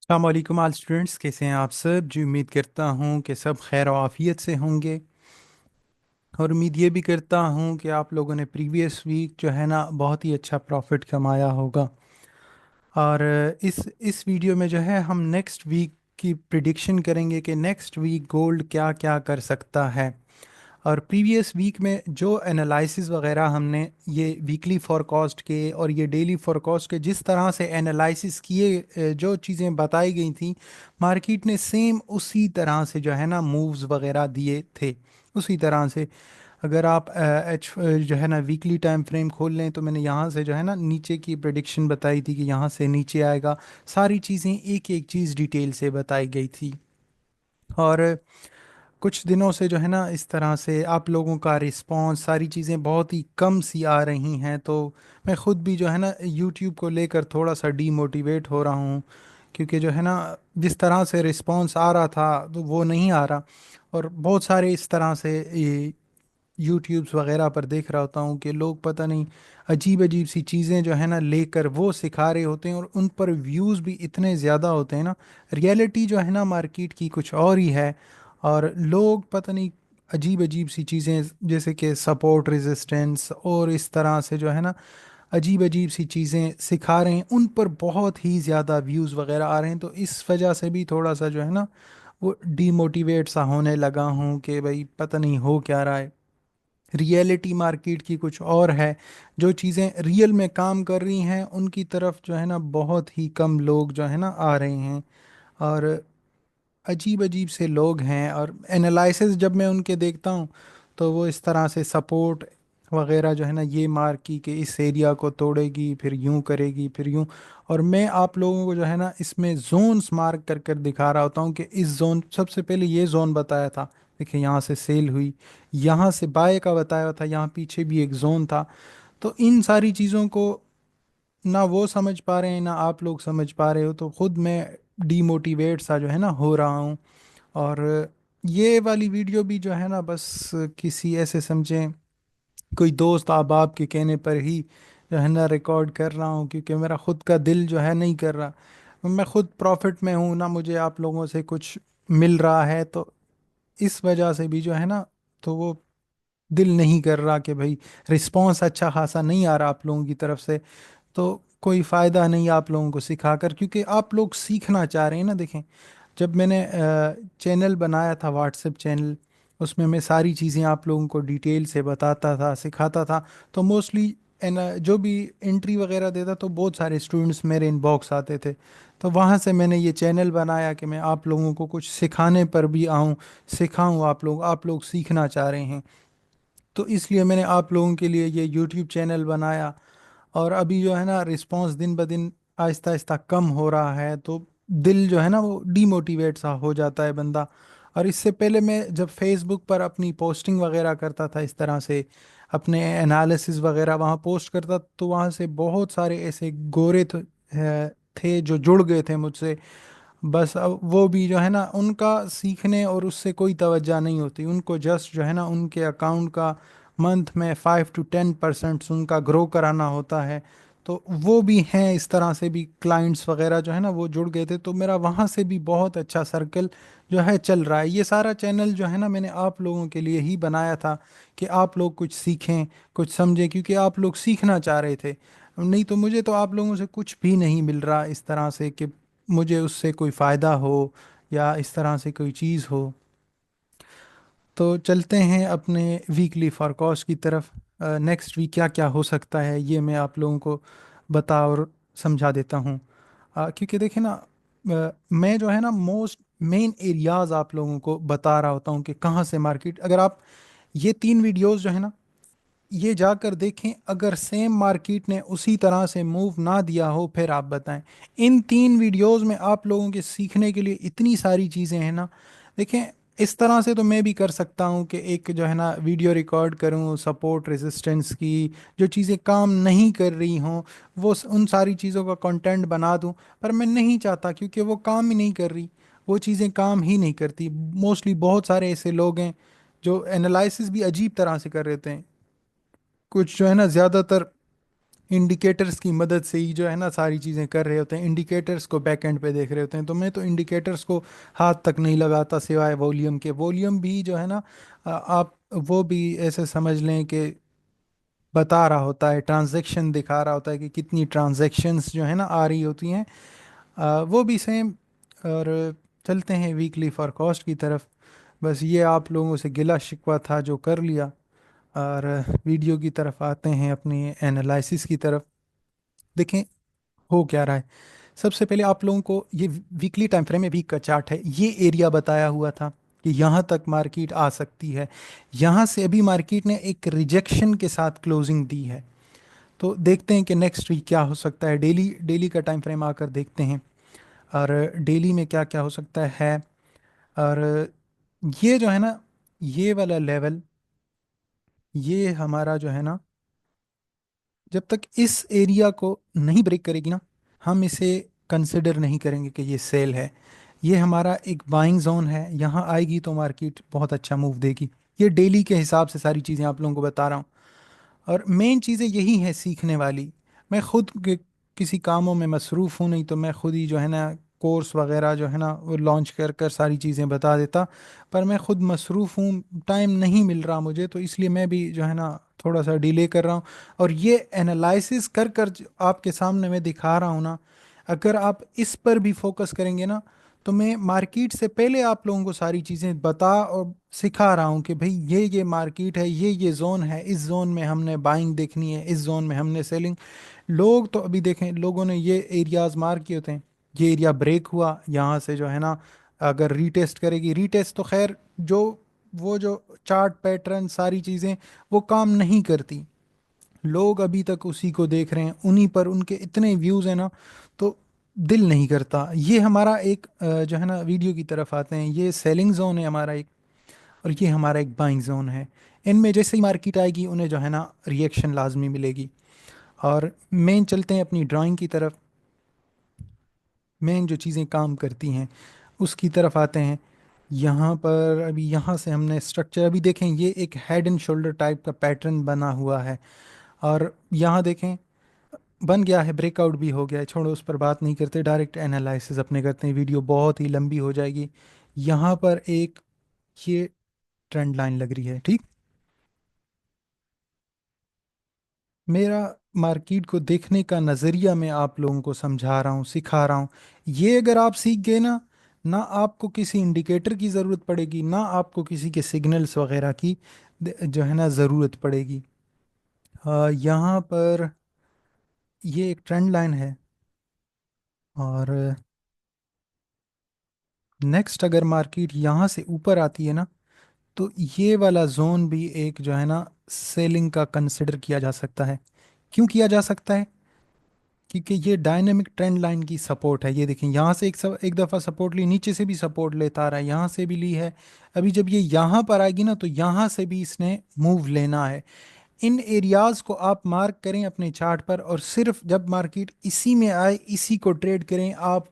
अस्सलाम वालेकुम all students, कैसे हैं आप सब। जी उम्मीद करता हूँ कि सब खैर और आफियत से होंगे। और उम्मीद ये भी करता हूँ कि आप लोगों ने प्रीवियस वीक जो है ना बहुत ही अच्छा प्रॉफिट कमाया होगा। और इस वीडियो में जो है हम नेक्स्ट वीक की प्रिडिक्शन करेंगे कि नेक्स्ट वीक गोल्ड क्या क्या कर सकता है। और प्रीवियस वीक में जो एनालिसिस वगैरह हमने ये वीकली फोरकास्ट के और ये डेली फोरकास्ट के जिस तरह से एनालिसिस किए, जो चीज़ें बताई गई थी, मार्केट ने सेम उसी तरह से जो है ना मूव्स वगैरह दिए थे। उसी तरह से अगर आप जो है ना वीकली टाइम फ्रेम खोल लें तो मैंने यहाँ से जो है ना नीचे की प्रेडिक्शन बताई थी कि यहाँ से नीचे आएगा। सारी चीज़ें एक एक चीज़ डिटेल से बताई गई थी। और कुछ दिनों से जो है ना इस तरह से आप लोगों का रिस्पांस, सारी चीज़ें बहुत ही कम सी आ रही हैं। तो मैं ख़ुद भी जो है ना यूट्यूब को लेकर थोड़ा सा डीमोटिवेट हो रहा हूँ, क्योंकि जो है ना जिस तरह से रिस्पांस आ रहा था तो वो नहीं आ रहा। और बहुत सारे इस तरह से यूट्यूब्स वगैरह पर देख रहा होता हूँ कि लोग पता नहीं अजीब अजीब सी चीज़ें जो है ना लेकर वो सिखा रहे होते हैं, और उन पर व्यूज़ भी इतने ज़्यादा होते हैं ना। रियलिटी जो है ना मार्केट की कुछ और ही है। और लोग पता नहीं अजीब अजीब सी चीज़ें जैसे कि सपोर्ट रेजिस्टेंस और इस तरह से जो है ना अजीब अजीब सी चीज़ें सिखा रहे हैं, उन पर बहुत ही ज़्यादा व्यूज़ वगैरह आ रहे हैं। तो इस वजह से भी थोड़ा सा जो है ना वो डीमोटिवेट सा होने लगा हूँ कि भाई पता नहीं हो क्या रहा है। रियलिटी मार्केट की कुछ और है। जो चीज़ें रियल में काम कर रही हैं उनकी तरफ जो है ना बहुत ही कम लोग जो है ना आ रहे हैं। और अजीब अजीब से लोग हैं, और एनालिसिस जब मैं उनके देखता हूँ तो वो इस तरह से सपोर्ट वगैरह जो है ना ये मार की कि इस एरिया को तोड़ेगी, फिर यूं करेगी, फिर यूं। और मैं आप लोगों को जो है ना इसमें जोन्स मार्क कर कर दिखा रहा होता हूँ कि इस जोन, सबसे पहले ये जोन बताया था, देखिए यहाँ से सेल हुई, यहाँ से बाय का बताया था, यहाँ पीछे भी एक जोन था। तो इन सारी चीज़ों को ना वो समझ पा रहे हैं ना आप लोग समझ पा रहे हो, तो खुद मैं डीमोटिवेट सा जो है ना हो रहा हूँ। और ये वाली वीडियो भी जो है ना बस किसी ऐसे समझें कोई दोस्त अहबाब के कहने पर ही जो है ना रिकॉर्ड कर रहा हूँ, क्योंकि मेरा खुद का दिल जो है नहीं कर रहा। मैं खुद प्रॉफिट में हूँ ना, मुझे आप लोगों से कुछ मिल रहा है, तो इस वजह से भी जो है ना तो वो दिल नहीं कर रहा कि भाई रिस्पांस अच्छा खासा नहीं आ रहा आप लोगों की तरफ से। तो कोई फ़ायदा नहीं आप लोगों को सिखाकर, क्योंकि आप लोग सीखना चाह रहे हैं ना। देखें, जब मैंने चैनल बनाया था, व्हाट्सएप चैनल, उसमें मैं सारी चीज़ें आप लोगों को डिटेल से बताता था, सिखाता था। तो मोस्टली जो भी एंट्री वगैरह देता तो बहुत सारे स्टूडेंट्स मेरे इनबॉक्स आते थे। तो वहाँ से मैंने ये चैनल बनाया कि मैं आप लोगों को कुछ सिखाने पर भी आऊँ, सिखाऊँ। आप लोग सीखना चाह रहे हैं, तो इसलिए मैंने आप लोगों के लिए ये यूट्यूब चैनल बनाया। और अभी जो है ना रिस्पांस दिन ब दिन आहिस्ता आहिस्ता कम हो रहा है, तो दिल जो है ना वो डीमोटिवेट सा हो जाता है बंदा। और इससे पहले मैं जब फेसबुक पर अपनी पोस्टिंग वगैरह करता था, इस तरह से अपने एनालिसिस वगैरह वहाँ पोस्ट करता, तो वहाँ से बहुत सारे ऐसे गोरे थे जो जुड़ गए थे मुझसे। बस अब वो भी जो है ना उनका सीखने और उससे कोई तवज्जो नहीं होती, उनको जस्ट जो है ना उनके अकाउंट का मंथ में 5 to 10% उनका ग्रो कराना होता है। तो वो भी हैं, इस तरह से भी क्लाइंट्स वगैरह जो है ना वो जुड़ गए थे, तो मेरा वहाँ से भी बहुत अच्छा सर्कल जो है चल रहा है। ये सारा चैनल जो है ना मैंने आप लोगों के लिए ही बनाया था कि आप लोग कुछ सीखें, कुछ समझें, क्योंकि आप लोग सीखना चाह रहे थे। नहीं तो मुझे तो आप लोगों से कुछ भी नहीं मिल रहा इस तरह से कि मुझे उससे कोई फ़ायदा हो या इस तरह से कोई चीज़ हो। तो चलते हैं अपने वीकली फोरकास्ट की तरफ। नेक्स्ट वीक क्या क्या हो सकता है ये मैं आप लोगों को बता और समझा देता हूँ। क्योंकि देखें ना, मैं जो है ना मोस्ट मेन एरियाज आप लोगों को बता रहा होता हूँ कि कहाँ से मार्केट, अगर आप ये 3 वीडियोस जो है ना ये जाकर देखें, अगर सेम मार्केट ने उसी तरह से मूव ना दिया हो फिर आप बताएं। इन 3 वीडियोस में आप लोगों के सीखने के लिए इतनी सारी चीज़ें हैं ना। देखें, इस तरह से तो मैं भी कर सकता हूँ कि एक जो है ना वीडियो रिकॉर्ड करूँ सपोर्ट रेजिस्टेंस की, जो चीज़ें काम नहीं कर रही हों वो उन सारी चीज़ों का कंटेंट बना दूँ। पर मैं नहीं चाहता, क्योंकि वो काम ही नहीं कर रही, वो चीज़ें काम ही नहीं करती। मोस्टली बहुत सारे ऐसे लोग हैं जो एनालिसिस भी अजीब तरह से कर रहे थे। कुछ जो है ना ज़्यादातर इंडिकेटर्स की मदद से ही जो है ना सारी चीज़ें कर रहे होते हैं, इंडिकेटर्स को बैक एंड पे देख रहे होते हैं। तो मैं तो इंडिकेटर्स को हाथ तक नहीं लगाता सिवाय वॉल्यूम के। वॉल्यूम भी जो है ना आप वो भी ऐसे समझ लें कि बता रहा होता है, ट्रांजैक्शन दिखा रहा होता है कि कितनी ट्रांजैक्शंस जो है ना आ रही होती हैं। वो भी सेम। और चलते हैं वीकली फॉरकास्ट की तरफ। बस ये आप लोगों से गिला शिकवा था जो कर लिया। और वीडियो की तरफ आते हैं, अपनी एनालिसिस की तरफ। देखें हो क्या रहा है। सबसे पहले आप लोगों को ये वीकली टाइम फ्रेम में वीक का चार्ट है, ये एरिया बताया हुआ था कि यहाँ तक मार्केट आ सकती है। यहाँ से अभी मार्केट ने एक रिजेक्शन के साथ क्लोजिंग दी है। तो देखते हैं कि नेक्स्ट वीक क्या हो सकता है। डेली डेली का टाइम फ्रेम आकर देखते हैं और डेली में क्या क्या हो सकता है। और ये जो है ना, ये वाला लेवल, ये हमारा जो है ना, जब तक इस एरिया को नहीं ब्रेक करेगी ना, हम इसे कंसिडर नहीं करेंगे कि ये सेल है। ये हमारा एक बाइंग जोन है, यहाँ आएगी तो मार्केट बहुत अच्छा मूव देगी। ये डेली के हिसाब से सारी चीज़ें आप लोगों को बता रहा हूँ। और मेन चीज़ें यही है सीखने वाली। मैं खुद किसी कामों में मसरूफ़ हूँ, नहीं तो मैं खुद ही जो है ना कोर्स वगैरह जो है ना वो लॉन्च कर कर सारी चीज़ें बता देता। पर मैं खुद मसरूफ़ हूँ, टाइम नहीं मिल रहा मुझे, तो इसलिए मैं भी जो है ना थोड़ा सा डिले कर रहा हूँ। और ये एनालिसिस कर कर जो आपके सामने मैं दिखा रहा हूँ ना, अगर आप इस पर भी फोकस करेंगे ना, तो मैं मार्केट से पहले आप लोगों को सारी चीज़ें बता और सिखा रहा हूँ कि भाई ये मार्केट है, ये जोन है, इस जोन में हमने बाइंग देखनी है, इस जोन में हमने सेलिंग। लोग तो अभी देखें, लोगों ने ये एरियाज मार्क किए होते हैं। ये एरिया ब्रेक हुआ यहाँ से जो है ना, अगर रीटेस्ट करेगी, रीटेस्ट तो खैर जो वो जो चार्ट पैटर्न सारी चीज़ें वो काम नहीं करती। लोग अभी तक उसी को देख रहे हैं, उन्हीं पर उनके इतने व्यूज़ हैं ना, तो दिल नहीं करता। ये हमारा एक जो है ना, वीडियो की तरफ आते हैं, ये सेलिंग जोन है हमारा एक, और ये हमारा एक बाइंग जोन है। इनमें जैसे ही मार्केट आएगी उन्हें जो है ना रिएक्शन लाजमी मिलेगी। और मेन चलते हैं अपनी ड्राइंग की तरफ। मेन जो चीज़ें काम करती हैं उसकी तरफ आते हैं। यहाँ पर अभी यहाँ से हमने स्ट्रक्चर अभी देखें, ये एक हेड एंड शोल्डर टाइप का पैटर्न बना हुआ है। और यहाँ देखें बन गया है, ब्रेकआउट भी हो गया है। छोड़ो, उस पर बात नहीं करते, डायरेक्ट एनालिसिस अपने करते हैं, वीडियो बहुत ही लंबी हो जाएगी। यहाँ पर एक ये ट्रेंड लाइन लग रही है, ठीक। मेरा मार्केट को देखने का नज़रिया मैं आप लोगों को समझा रहा हूँ, सिखा रहा हूँ। ये अगर आप सीख गए ना, ना आपको किसी इंडिकेटर की ज़रूरत पड़ेगी, ना आपको किसी के सिग्नल्स वगैरह की जो है ना ज़रूरत पड़ेगी। यहाँ पर ये एक ट्रेंड लाइन है। और नेक्स्ट अगर मार्केट यहाँ से ऊपर आती है ना, तो ये वाला जोन भी एक जो है ना सेलिंग का कंसिडर किया जा सकता है। क्यों किया जा सकता है? क्योंकि ये डायनेमिक ट्रेंड लाइन की सपोर्ट है। ये देखें, यहाँ से एक दफ़ा सपोर्ट ली, नीचे से भी सपोर्ट लेता आ रहा है, यहाँ से भी ली है। अभी जब ये यहाँ पर आएगी ना, तो यहाँ से भी इसने मूव लेना है। इन एरियाज को आप मार्क करें अपने चार्ट पर, और सिर्फ जब मार्केट इसी में आए इसी को ट्रेड करें आप।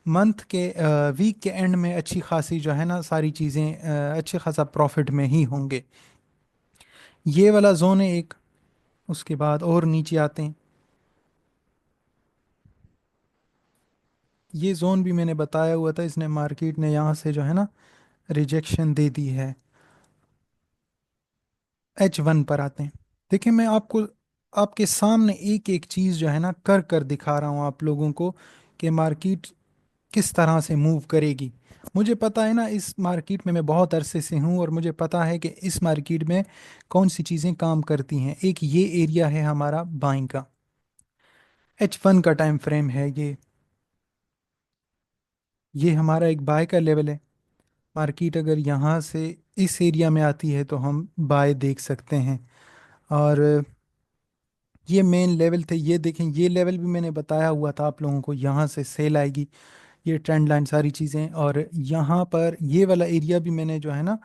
मंथ के वीक के एंड में अच्छी खासी जो है ना सारी चीज़ें अच्छे खासा प्रॉफिट में ही होंगे। ये वाला जोन है एक। उसके बाद और नीचे आते हैं, ये जोन भी मैंने बताया हुआ था, इसने मार्केट ने यहाँ से जो है ना रिजेक्शन दे दी है। H1 पर आते हैं। देखिए मैं आपको आपके सामने एक एक चीज़ जो है ना कर कर दिखा रहा हूँ आप लोगों को कि मार्केट किस तरह से मूव करेगी। मुझे पता है ना, इस मार्केट में मैं बहुत अरसे से हूँ, और मुझे पता है कि इस मार्केट में कौन सी चीज़ें काम करती हैं। एक ये एरिया है हमारा बाइंग का, H1 का टाइम फ्रेम है ये हमारा एक बाय का लेवल है। मार्केट अगर यहाँ से इस एरिया में आती है तो हम बाय देख सकते हैं। और ये मेन लेवल थे, ये देखें, ये लेवल भी मैंने बताया हुआ था आप लोगों को, यहाँ से सेल आएगी। ये ट्रेंड लाइन सारी चीज़ें, और यहाँ पर ये वाला एरिया भी मैंने जो है ना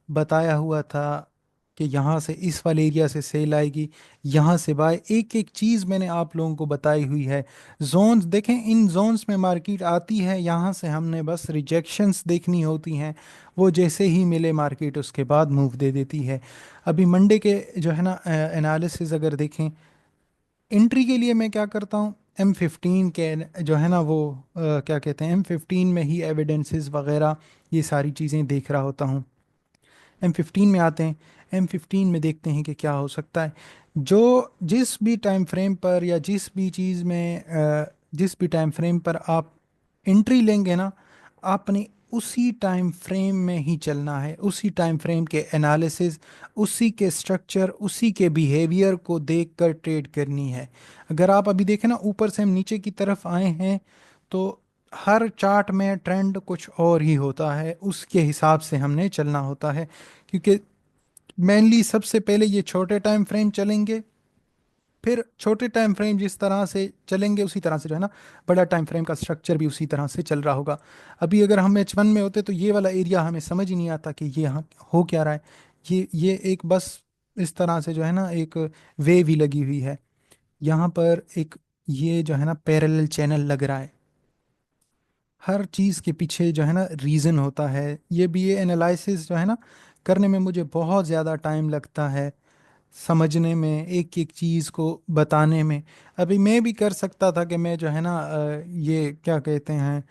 बताया हुआ था कि यहाँ से इस वाले एरिया से सेल आएगी, यहाँ से बाय। एक एक चीज़ मैंने आप लोगों को बताई हुई है। जोन्स देखें, इन जोन्स में मार्केट आती है, यहाँ से हमने बस रिजेक्शंस देखनी होती हैं। वो जैसे ही मिले मार्केट उसके बाद मूव दे देती है। अभी मंडे के जो है ना एनालिसिस अगर देखें, एंट्री के लिए मैं क्या करता हूँ, M15 के जो है ना वो क्या कहते हैं, M15 में ही एविडेंसेस वगैरह ये सारी चीज़ें देख रहा होता हूँ। M15 में आते हैं, M15 में देखते हैं कि क्या हो सकता है। जो जिस भी टाइम फ्रेम पर या जिस भी चीज़ में जिस भी टाइम फ्रेम पर आप एंट्री लेंगे ना, आपने उसी टाइम फ्रेम में ही चलना है, उसी टाइम फ्रेम के एनालिसिस, उसी के स्ट्रक्चर, उसी के बिहेवियर को देखकर ट्रेड करनी है। अगर आप अभी देखें ना, ऊपर से हम नीचे की तरफ आए हैं, तो हर चार्ट में ट्रेंड कुछ और ही होता है, उसके हिसाब से हमने चलना होता है। क्योंकि मेनली सबसे पहले ये छोटे टाइम फ्रेम चलेंगे, फिर छोटे टाइम फ्रेम जिस तरह से चलेंगे उसी तरह से जो है ना बड़ा टाइम फ्रेम का स्ट्रक्चर भी उसी तरह से चल रहा होगा। अभी अगर हम H1 में होते तो ये वाला एरिया हमें समझ ही नहीं आता कि ये यहाँ हो क्या रहा है। ये एक बस इस तरह से जो है ना एक वेव ही लगी हुई है, यहाँ पर एक ये जो है ना पैरेलल चैनल लग रहा है। हर चीज़ के पीछे जो है ना रीज़न होता है। ये भी ये एनालिसिस जो है ना करने में मुझे बहुत ज़्यादा टाइम लगता है, समझने में, एक एक चीज़ को बताने में। अभी मैं भी कर सकता था कि मैं जो है ना ये क्या कहते हैं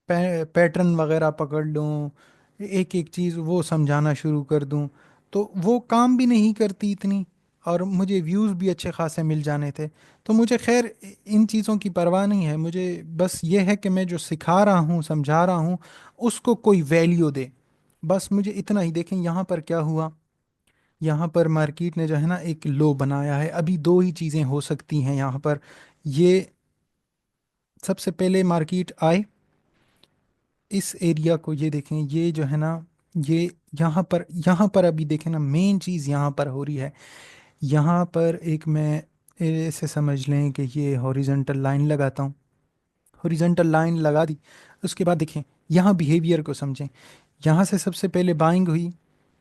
पैटर्न वगैरह पकड़ लूँ, एक एक चीज़ वो समझाना शुरू कर दूँ, तो वो काम भी नहीं करती इतनी, और मुझे व्यूज़ भी अच्छे खासे मिल जाने थे। तो मुझे खैर इन चीज़ों की परवाह नहीं है, मुझे बस ये है कि मैं जो सिखा रहा हूँ, समझा रहा हूँ, उसको कोई वैल्यू दे। बस मुझे इतना ही। देखें यहाँ पर क्या हुआ, यहाँ पर मार्केट ने जो है ना एक लो बनाया है। अभी दो ही चीज़ें हो सकती हैं यहाँ पर। ये सबसे पहले मार्केट आए, इस एरिया को ये देखें, ये जो है ना ये यहाँ पर अभी देखें ना, मेन चीज़ यहाँ पर हो रही है। यहाँ पर एक मैं ऐसे समझ लें कि ये हॉरिजॉन्टल लाइन लगाता हूँ, हॉरिजॉन्टल लाइन लगा दी। उसके बाद देखें यहाँ बिहेवियर को समझें। यहाँ से सबसे पहले बाइंग हुई,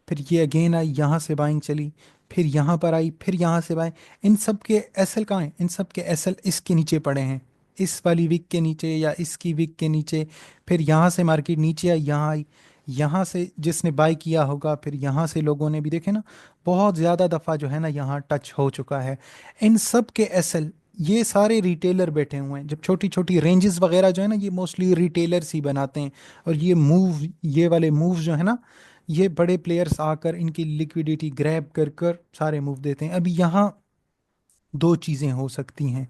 फिर ये अगेन आई, यहाँ से बाइंग चली, फिर यहाँ पर आई, फिर यहाँ से बाइंग। इन सब के एसएल कहाँ हैं? इन सब के एसएल इसके नीचे पड़े हैं, इस वाली विक के नीचे या इसकी विक के नीचे। फिर यहाँ से मार्केट नीचे आई, यहाँ से जिसने बाई किया होगा, फिर यहाँ से लोगों ने भी देखे ना बहुत ज़्यादा दफ़ा जो है ना यहाँ टच हो चुका है। इन सब के एसएल, ये सारे रिटेलर बैठे हुए हैं। जब छोटी छोटी रेंजेस वगैरह जो है ना ये मोस्टली रिटेलर्स ही बनाते हैं, और ये मूव, ये वाले मूव जो है ना ये बड़े प्लेयर्स आकर इनकी लिक्विडिटी ग्रैब कर कर सारे मूव देते हैं। अभी यहाँ दो चीज़ें हो सकती हैं,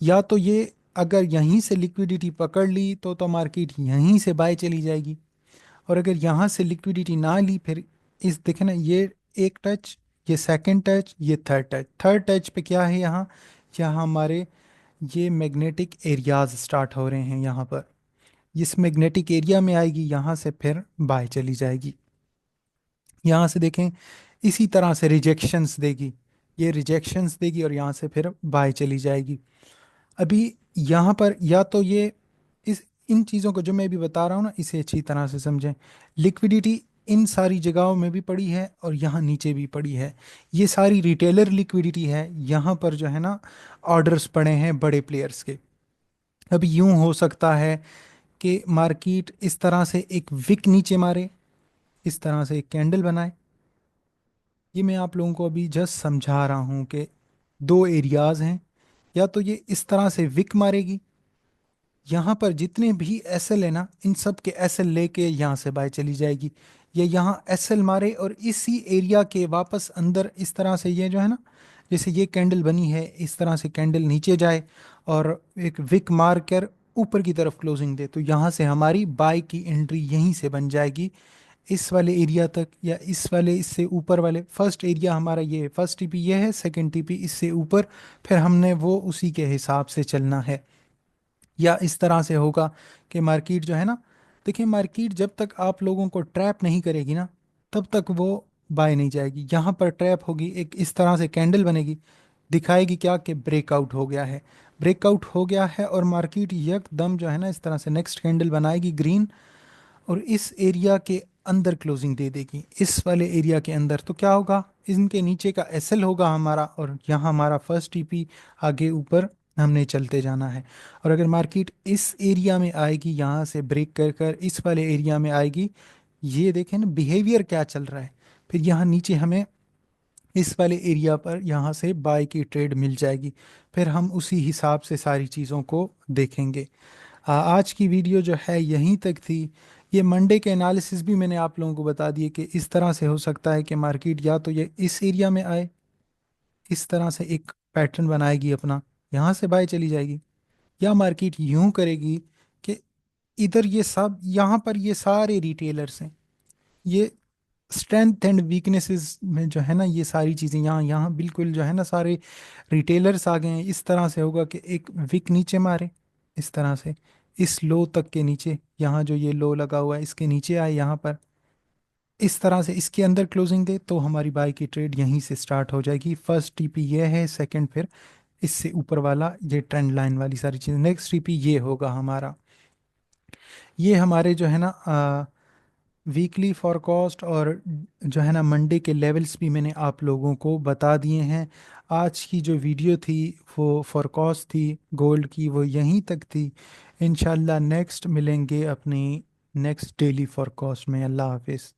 या तो ये अगर यहीं से लिक्विडिटी पकड़ ली तो मार्केट यहीं से बाय चली जाएगी, और अगर यहाँ से लिक्विडिटी ना ली, फिर इस देखे ना ये एक टच, ये सेकंड टच, ये थर्ड टच। थर्ड टच पे क्या है यहाँ, यहाँ हमारे ये मैग्नेटिक एरियाज स्टार्ट हो रहे हैं। यहाँ पर इस मैग्नेटिक एरिया में आएगी, यहाँ से फिर बाय चली जाएगी। यहाँ से देखें इसी तरह से रिजेक्शंस देगी, ये रिजेक्शंस देगी और यहाँ से फिर बाय चली जाएगी। अभी यहाँ पर या तो ये इस इन चीज़ों को जो मैं भी बता रहा हूँ ना इसे अच्छी तरह से समझें। लिक्विडिटी इन सारी जगहों में भी पड़ी है और यहाँ नीचे भी पड़ी है, ये सारी रिटेलर लिक्विडिटी है। यहाँ पर जो है ना ऑर्डर्स पड़े हैं बड़े प्लेयर्स के। अभी यूं हो सकता है कि मार्केट इस तरह से एक विक नीचे मारे, इस तरह से एक कैंडल बनाए। ये मैं आप लोगों को अभी जस्ट समझा रहा हूँ कि दो एरियाज हैं। या तो ये इस तरह से विक मारेगी, यहाँ पर जितने भी एसएल है ना इन सब के एसएल लेके यहाँ से बाय चली जाएगी। ये यहाँ एसएल मारे और इसी एरिया के वापस अंदर इस तरह से ये जो है ना, जैसे ये कैंडल बनी है इस तरह से कैंडल नीचे जाए और एक विक मार कर ऊपर की तरफ क्लोजिंग दे, तो यहाँ से हमारी बाय की एंट्री यहीं से बन जाएगी इस वाले एरिया तक, या इस वाले इससे ऊपर वाले। फर्स्ट एरिया हमारा ये है, फर्स्ट टीपी ये है, सेकंड टीपी इससे ऊपर, फिर हमने वो उसी के हिसाब से चलना है। या इस तरह से होगा कि मार्केट जो है ना, देखिए मार्केट जब तक आप लोगों को ट्रैप नहीं करेगी ना तब तक वो बाय नहीं जाएगी। यहाँ पर ट्रैप होगी, एक इस तरह से कैंडल बनेगी, दिखाएगी क्या कि ब्रेकआउट हो गया है, ब्रेकआउट हो गया है, और मार्केट यकदम जो है ना इस तरह से नेक्स्ट कैंडल बनाएगी ग्रीन, और इस एरिया के अंदर क्लोजिंग दे देगी, इस वाले एरिया के अंदर। तो क्या होगा, इनके नीचे का एसएल होगा हमारा, और यहाँ हमारा फर्स्ट टीपी आगे ऊपर हमने चलते जाना है। और अगर मार्केट इस एरिया में आएगी, यहाँ से ब्रेक कर कर इस वाले एरिया में आएगी, ये देखें ना बिहेवियर क्या चल रहा है। फिर यहाँ नीचे हमें इस वाले एरिया पर यहाँ से बाय की ट्रेड मिल जाएगी। फिर हम उसी हिसाब से सारी चीज़ों को देखेंगे। आज की वीडियो जो है यहीं तक थी। ये मंडे के एनालिसिस भी मैंने आप लोगों को बता दिए कि इस तरह से हो सकता है कि मार्केट या तो ये इस एरिया में आए, इस तरह से एक पैटर्न बनाएगी अपना, यहाँ से बाय चली जाएगी, या मार्केट यूं करेगी कि इधर ये सब यहाँ पर ये सारे रिटेलर्स हैं, ये स्ट्रेंथ एंड वीकनेसेस में जो है ना ये सारी चीज़ें यहाँ यहाँ बिल्कुल जो है ना सारे रिटेलर्स आ गए हैं। इस तरह से होगा कि एक विक नीचे मारे इस तरह से, इस लो तक के नीचे, यहाँ जो ये लो लगा हुआ है इसके नीचे आए यहाँ पर, इस तरह से इसके अंदर क्लोजिंग दे तो हमारी बाय की ट्रेड यहीं से स्टार्ट हो जाएगी। फर्स्ट टीपी ये है, सेकंड फिर इससे ऊपर वाला ये ट्रेंड लाइन वाली सारी चीज़ें, नेक्स्ट टीपी ये होगा हमारा। ये हमारे जो है ना वीकली फॉरकास्ट और जो है ना मंडे के लेवल्स भी मैंने आप लोगों को बता दिए हैं। आज की जो वीडियो थी वो फॉरकास्ट थी गोल्ड की, वो यहीं तक थी। इंशाल्लाह नेक्स्ट मिलेंगे अपनी नेक्स्ट डेली फॉरकास्ट में। अल्लाह हाफिज़।